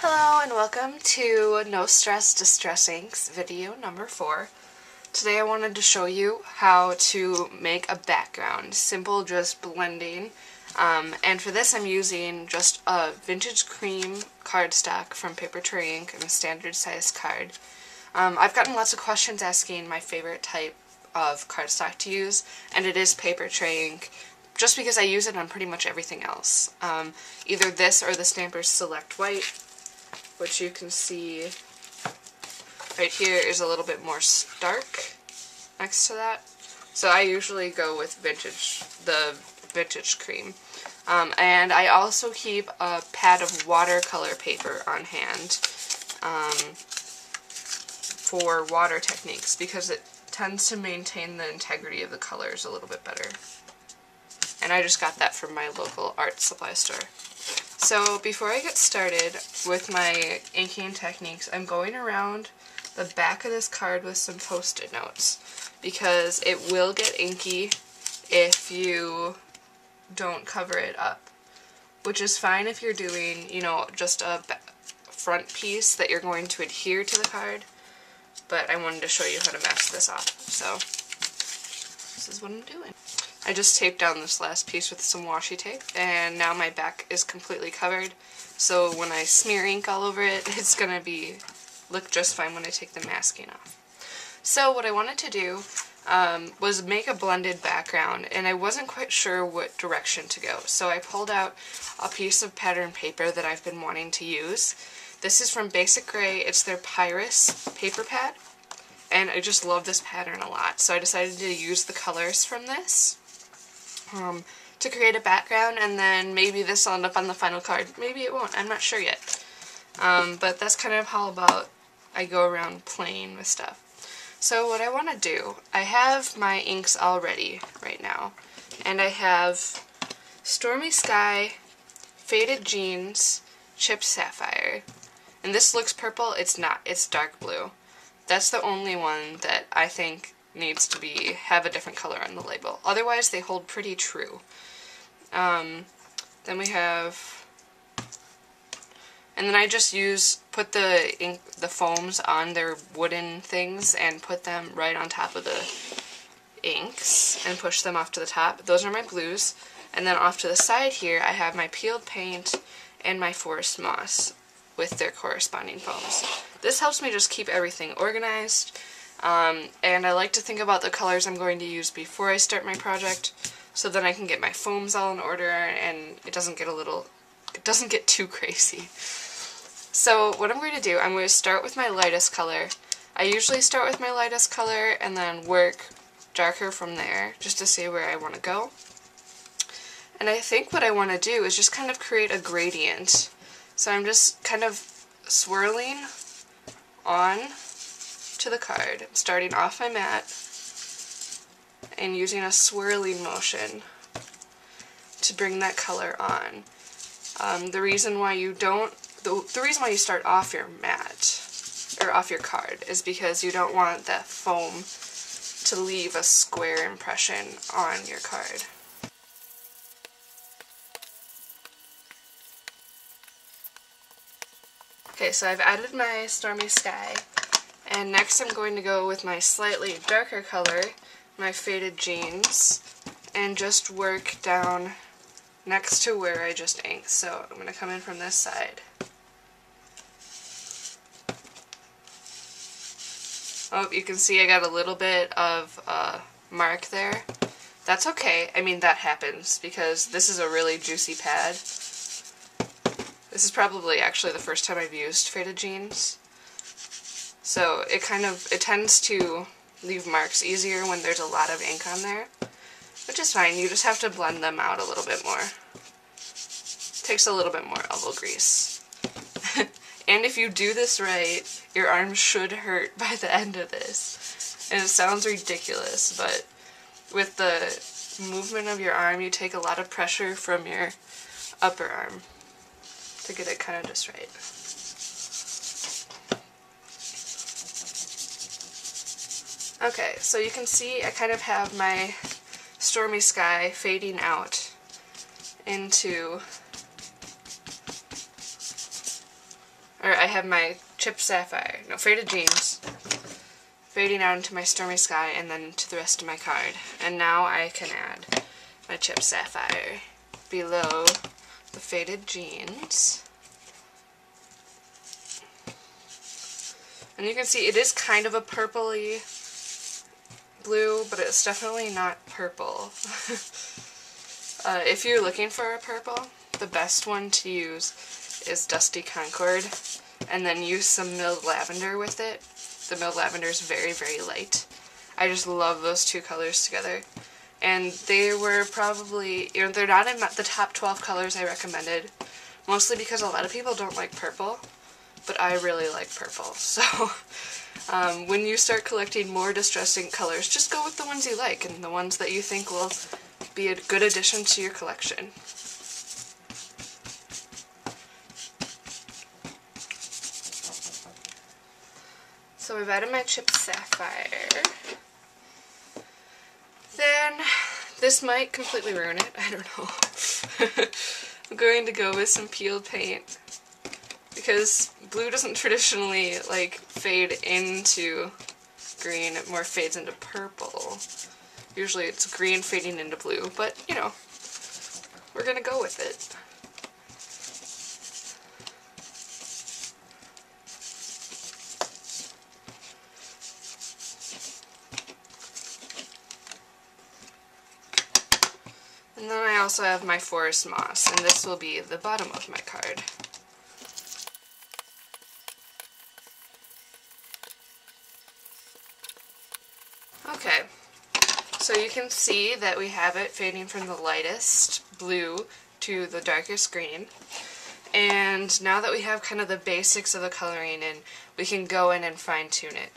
Hello and welcome to No Stress Distress Inks video number 4. Today I wanted to show you how to make a background, simple just blending, and for this I'm using just a vintage cream cardstock from Paper Tray Ink and a standard size card. I've gotten lots of questions asking my favorite type of cardstock to use, and it is Paper Tray Ink, just because I use it on pretty much everything else. Either this or the Stampers Select White, which you can see right here is a little bit more stark next to that. So I usually go with the vintage cream. And I also keep a pad of watercolor paper on hand for water techniques because it tends to maintain the integrity of the colors a little bit better. And I just got that from my local art supply store. So before I get started with my inking techniques, I'm going around the back of this card with some post-it notes because it will get inky if you don't cover it up, which is fine if you're doing, just a front piece that you're going to adhere to the card, but I wanted to show you how to mask this off, so this is what I'm doing. I just taped down this last piece with some washi tape, and now my back is completely covered, so when I smear ink all over it, it's going to look just fine when I take the masking off. So what I wanted to do was make a blended background, and I wasn't quite sure what direction to go, so I pulled out a piece of pattern paper that I've been wanting to use. This is from Basic Gray. It's their Pyrus paper pad, and I just love this pattern a lot, so I decided to use the colors from this to create a background, and then maybe this will end up on the final card. Maybe it won't. I'm not sure yet. But that's kind of how about I go around playing with stuff. So what I want to do, I have my inks all ready right now, and I have Stormy Sky, Faded Jeans, Chipped Sapphire. And this looks purple. It's not. It's dark blue. That's the only one that I think needs to have a different color on the label. Otherwise, they hold pretty true. Then we have, and then I just put the foams on their wooden things and put them right on top of the inks and push them off to the top. Those are my blues. And then off to the side here, I have my peeled paint and my forest moss with their corresponding foams. This helps me just keep everything organized. And I like to think about the colors I'm going to use before I start my project, so then I can get my foams all in order and it doesn't get too crazy. So what I'm going to do, I'm going to start with my lightest color. I usually start with my lightest color and then work darker from there, just to see where I want to go. And I think what I want to do is just kind of create a gradient. So I'm just kind of swirling on to the card. I'm starting off my mat and using a swirling motion to bring that color on. The reason why you start off your mat or off your card is because you don't want that foam to leave a square impression on your card. Okay, so I've added my Stormy Sky. And next I'm going to go with my slightly darker color, my Faded Jeans, and just work down next to where I just inked. So I'm going to come in from this side. Oh, you can see I got a little bit of mark there. That's okay. I mean, that happens because this is a really juicy pad. This is probably actually the first time I've used Faded Jeans. So it tends to leave marks easier when there's a lot of ink on there, which is fine. You just have to blend them out a little bit more. Takes a little bit more elbow grease. And if you do this right, your arm should hurt by the end of this. And it sounds ridiculous, but with the movement of your arm, you take a lot of pressure from your upper arm to get it kind of just right. Okay, so you can see I kind of have my Stormy Sky fading out into or I have my Chip Sapphire, no, Faded Jeans, fading out into my Stormy Sky and then to the rest of my card. And now I can add my Chip Sapphire below the Faded Jeans. And you can see it is kind of a purpley blue, but it's definitely not purple. If you're looking for a purple, the best one to use is Dusty Concord, and then use some milled lavender with it. The milled lavender is very, very light. I just love those two colors together. And they were probably, you know, they're not in the top 12 colors I recommended, mostly because a lot of people don't like purple, but I really like purple. So when you start collecting more distress ink colors, just go with the ones you like and the ones that you think will be a good addition to your collection. So I've added my Chip Sapphire. Then, this might completely ruin it, I don't know. I'm going to go with some peeled paint, because blue doesn't traditionally like fade into green, it more fades into purple. Usually it's green fading into blue, but you know, we're gonna go with it. And then I also have my Forest Moss, and this will be the bottom of my card. Okay, so you can see that we have it fading from the lightest blue to the darkest green. And now that we have kind of the basics of the coloring in, we can go in and fine tune it.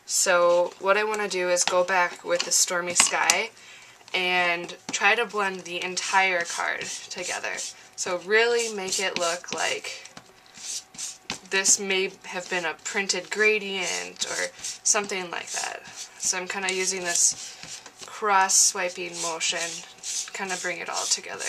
So what I want to do is go back with the Stormy Sky and try to blend the entire card together. So really make it look like this may have been a printed gradient or something like that. So I'm kind of using this cross-swiping motion to kind of bring it all together.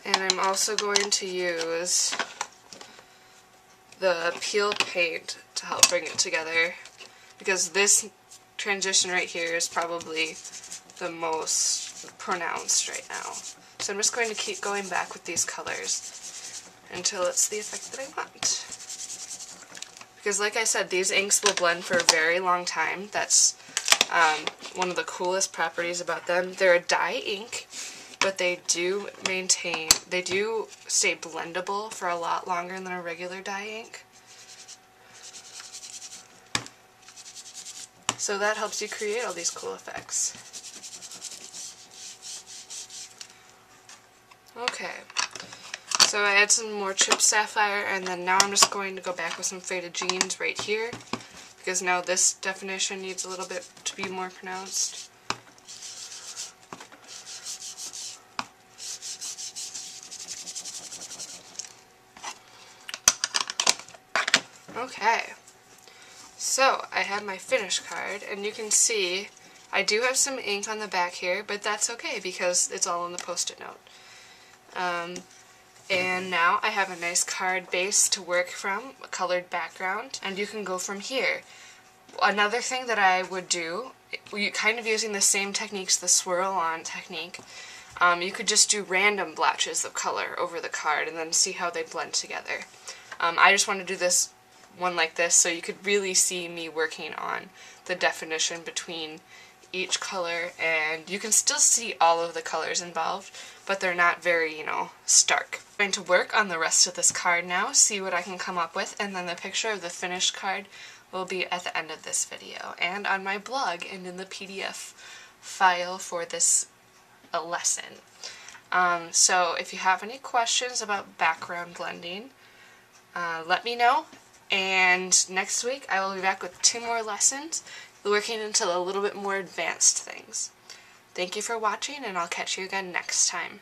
And I'm also going to use the peel paint to help bring it together, because this transition right here is probably the most pronounced right now. So I'm just going to keep going back with these colors until it's the effect that I want. Because like I said, these inks will blend for a very long time. That's one of the coolest properties about them. They're a dye ink, but they do stay blendable for a lot longer than a regular dye ink. So that helps you create all these cool effects. Okay, so I add some more Chip Sapphire, and then now I'm just going to go back with some Faded Jeans right here, because now this definition needs a little bit to be more pronounced. Okay, so I have my finished card, and you can see I do have some ink on the back here, but that's okay because it's all in the post-it note. And now I have a nice card base to work from, a colored background, and you can go from here. Another thing that I would do, kind of using the same techniques, the swirl on technique, you could just do random blotches of color over the card and then see how they blend together. I just want to do this one like this so you could really see me working on the definition between each color, and you can still see all of the colors involved, but they're not very, you know, stark. I'm going to work on the rest of this card now, see what I can come up with, and then the picture of the finished card will be at the end of this video and on my blog and in the PDF file for this lesson. So if you have any questions about background blending, let me know, and next week I will be back with 2 more lessons, working into a little bit more advanced things. Thank you for watching, and I'll catch you again next time.